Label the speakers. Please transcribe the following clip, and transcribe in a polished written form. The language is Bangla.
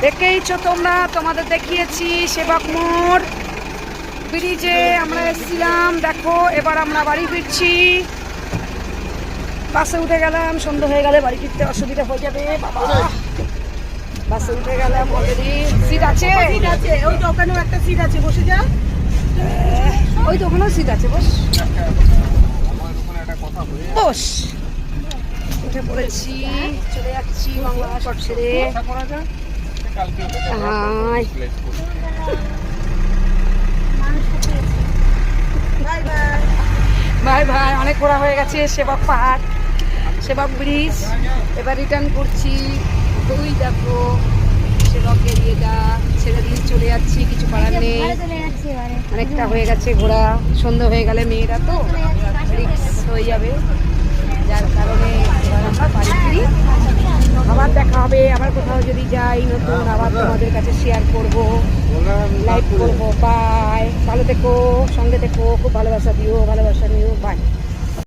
Speaker 1: দেখেইছো তোমরা, তোমাদের দেখিয়েছি সেবক মোড় ব্রিজে আমরা এসেছিলাম। দেখো এবার আমরা বাড়ি ফিরছি। বাসে উঠে গেলাম, সন্ধ্যা হয়ে গেলে বাড়ি ফিরতে অসুবিধা হয়ে যাবে বাবা। বাসে উঠে গেলাম, অলরেডি সিট আছে,
Speaker 2: ওই তো ওখানেও একটা সিট আছে, বসে যা।
Speaker 1: ওই তো ওখানেও সিট আছে, বস বস। উঠে পড়েছি, চলে যাচ্ছি বাংলা শট ছেড়ে। হাই ভাই ভাই, অনেক ঘোরা হয়ে গেছে। সেবক পাহাড়, সেবক ব্রিজ, এবার রিটার্ন করছি। ওই দেখো সেবক এরিয়াটা ছেড়ে দিয়ে চলে যাচ্ছি, কিছু করার নেই। অনেকটা হয়ে গেছে ঘোরা, সন্ধ্যা হয়ে গেলে মেয়েরা তো রিক্স হয়ে যাবে, যার কারণে এবার আমরা বাড়ি ফিরি। আবার দেখা হবে, আবার কোথাও যদি যাই নতুন, আবার তোমাদের কাছে শেয়ার করব, লাইভ করবো। বাই, ভালো থেকো, সঙ্গে থেকো, খুব ভালোবাসা দিও, ভালোবাসা নিও। বাই।